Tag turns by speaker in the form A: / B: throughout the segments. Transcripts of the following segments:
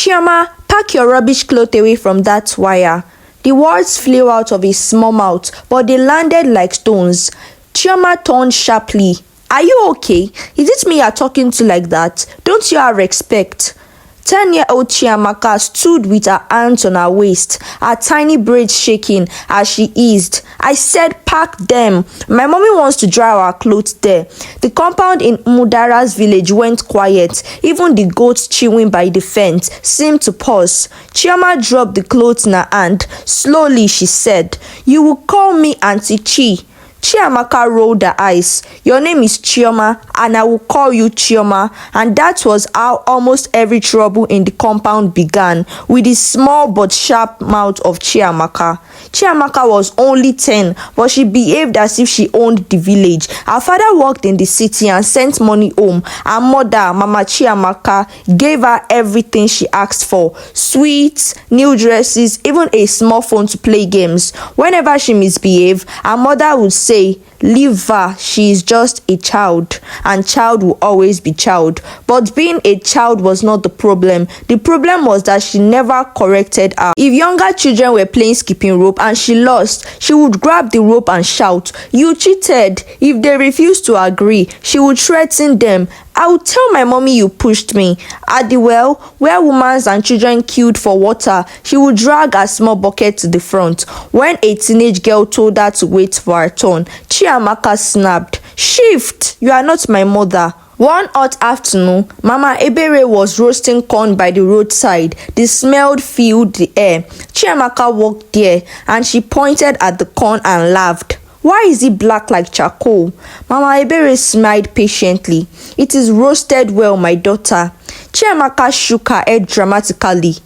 A: Chioma, pack your rubbish cloth away from that wire. The words flew out of his small mouth, but they landed like stones. Chioma turned sharply. Are you okay? Is it me you're talking to like that? Don't you have respect? 10-year-old Chiamaka stood with her hands on her waist, her tiny braids shaking as she eased. I said pack them. My mommy wants to dry our clothes there. The compound in Mudara's village went quiet. Even the goats chewing by the fence seemed to pause. Chioma dropped the clothes in her hand. Slowly she said, You will call me Auntie Chi. Chiamaka rolled her eyes. Your name is Chioma, and I will call you Chioma. And that was how almost every trouble in the compound began, with the small but sharp mouth of Chiamaka. Chiamaka was only 10, but she behaved as if she owned the village. Her father worked in the city and sent money home. Her mother, Mama Chiamaka, gave her everything she asked for: sweets, new dresses, even a small phone to play games. Whenever she misbehaved, her mother would say, Leave her, she is just a child, and child will always be child. But being a child was not the problem. The problem was that she never corrected her. If younger children were playing skipping rope and she lost, she would grab the rope and shout, You cheated. If they refused to agree, she would threaten them. I would tell my mommy you pushed me. At the well, where women and children queued for water, she would drag a small bucket to the front. When a teenage girl told her to wait for her turn, Chiamaka snapped, Shift! You are not my mother. One hot afternoon, Mama Ebere was roasting corn by the roadside. The smell filled the air. Chiamaka walked there and she pointed at the corn and laughed. Why is it black like charcoal? Mama Ebere smiled patiently. It is roasted well, my daughter. Chiamaka shook her head dramatically.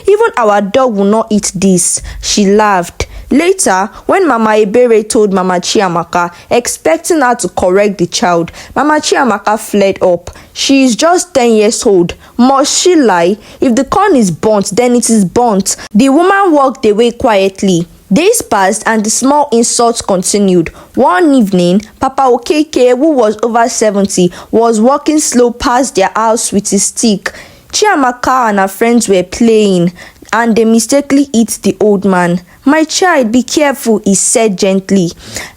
A: Even our dog will not eat this. She laughed. Later, when Mama Ebere told Mama Chiamaka, expecting her to correct the child, Mama Chiamaka fled up. She is just 10 years old. Must she lie? If the corn is burnt, then it is burnt. The woman walked away quietly. Days passed and the small insults continued. One evening, Papa Okeke, who was over 70, was walking slow past their house with his stick. Chiamaka and her friends were playing, and they mistakenly hit the old man. My child, be careful, he said gently.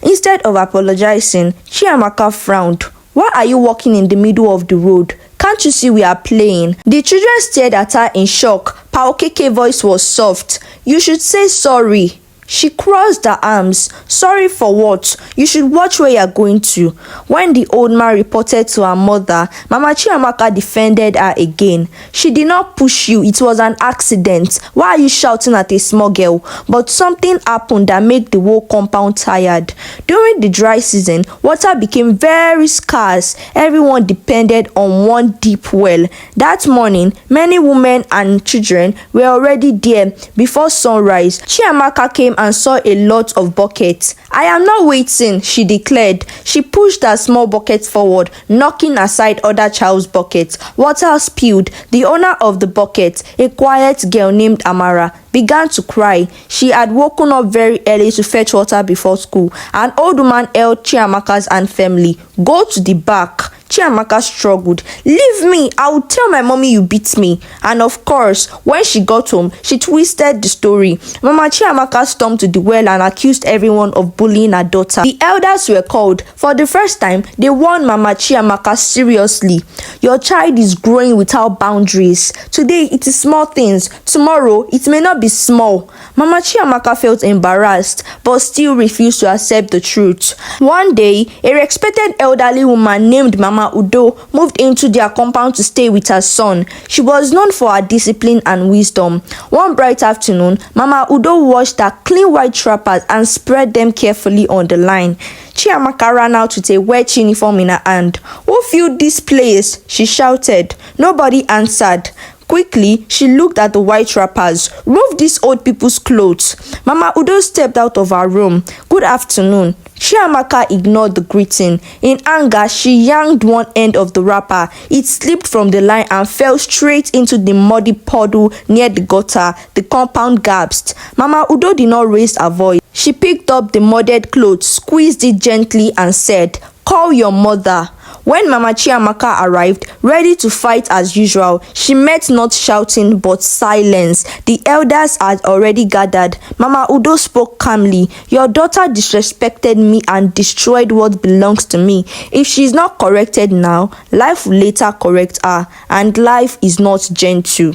A: Instead of apologizing, Chiamaka frowned. Why are you walking in the middle of the road? Can't you see we are playing? The children stared at her in shock. Pa Okeke's voice was soft. You should say sorry. She crossed her arms. Sorry for what? You should watch where you are going to. When the old man reported to her mother, Mama Chiamaka defended her again. She did not push you. It was an accident. Why are you shouting at a small girl? But something happened that made the whole compound tired. During the dry season, water became very scarce. Everyone depended on one deep well. That morning, many women and children were already there before sunrise. Chiamaka came and saw a lot of buckets. I am not waiting, she declared. She pushed her small bucket forward, knocking aside other child's buckets. Water spilled. The owner of the bucket, a quiet girl named Amara, began to cry. She had woken up very early to fetch water before school. An old woman held Chiamaka's hand firmly. Go to the back. Chiamaka struggled. Leave me, I will tell my mommy you beat me. And of course, when she got home, she twisted the story. Mama Chiamaka stormed to the well and accused everyone of bullying her daughter. The elders were called. For the first time, they warned Mama Chiamaka seriously. Your child is growing without boundaries. Today, it is small things. Tomorrow, it may not be small. Mama Chiamaka felt embarrassed, but still refused to accept the truth. One day, a respected elderly woman named Mama Udo moved into their compound to stay with her son. She was known for her discipline and wisdom. One bright afternoon, Mama Udo washed her clean white wrappers and spread them carefully on the line. Chiamaka ran out with a wet uniform in her hand. Who filled this place? She shouted. Nobody answered. Quickly, she looked at the white wrappers. Remove these old people's clothes. Mama Udo stepped out of her room. Good afternoon. Chiamaka ignored the greeting. In anger, she yanked one end of the wrapper. It slipped from the line and fell straight into the muddy puddle near the gutter. The compound gasped. Mama Udo did not raise her voice. She picked up the mudded clothes, squeezed it gently and said, Call your mother. When Mama Chiamaka arrived, ready to fight as usual, she met not shouting but silence. The elders had already gathered. Mama Udo spoke calmly. Your daughter disrespected me and destroyed what belongs to me. If she is not corrected now, life will later correct her, and life is not gentle.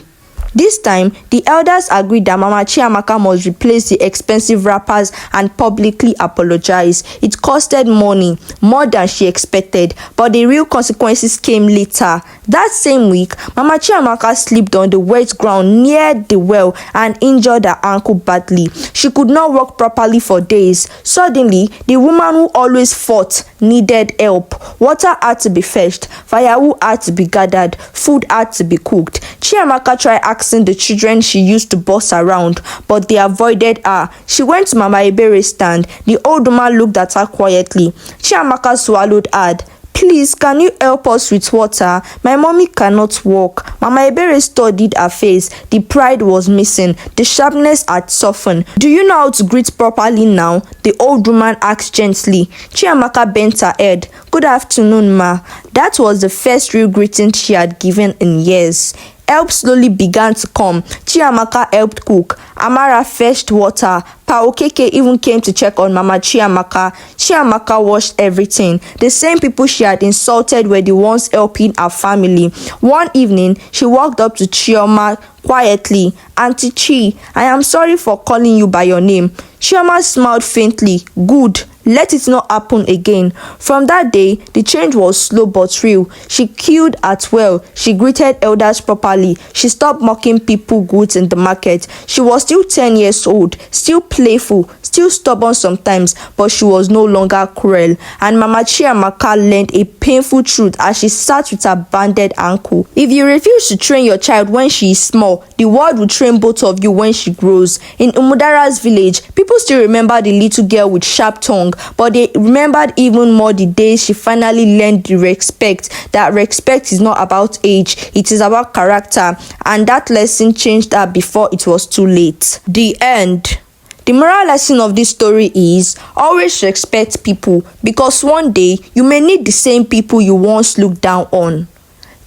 A: This time, the elders agreed that Mama Chiamaka must replace the expensive wrappers and publicly apologize. It costed money, more than she expected, but the real consequences came later. That same week, Mama Chiamaka slipped on the wet ground near the well and injured her ankle badly. She could not walk properly for days. Suddenly, the woman who always fought needed help. Water had to be fetched, firewood had to be gathered, food had to be cooked. Chiamaka tried asking the children she used to boss around, but they avoided her. She went to Mama Ebere's stand. The old woman looked at her quietly. Chiamaka swallowed hard. Please, can you help us with water? My mommy cannot walk. Mama Ebere studied her face. The pride was missing. The sharpness had softened. Do you know how to greet properly now? The old woman asked gently. Chiamaka bent her head. Good afternoon, ma. That was the first real greeting she had given in years. Help slowly began to come. Chiamaka helped cook. Amara fetched water. Pa Okeke even came to check on Mama Chiamaka. Chiamaka washed everything. The same people she had insulted were the ones helping her family. One evening, she walked up to Chioma quietly. Auntie Chi, I am sorry for calling you by your name. Chioma smiled faintly. Good. Let it not happen again. From that day, the change was slow but real. She queued at well. She greeted elders properly. She stopped mocking people goods in the market. She was still 10 years old, still playful, still stubborn sometimes, but she was no longer cruel. And Mama Chiamaka learned a painful truth as she sat with her banded ankle. If you refuse to train your child when she is small, the world will train both of you when she grows. In Umudara's village, people still remember the little girl with sharp tongue, but they remembered even more the day she finally learned the respect. That respect is not about age, it is about character, and that lesson changed her before it was too late. The end. The moral lesson of this story is always respect people, because one day you may need the same people you once looked down on.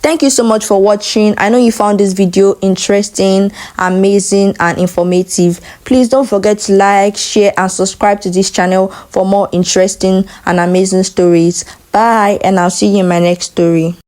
A: Thank you so much for watching. I know you found this video interesting, amazing, and informative. Please don't forget to like, share, and subscribe to this channel for more interesting and amazing stories. Bye, and I'll see you in my next story.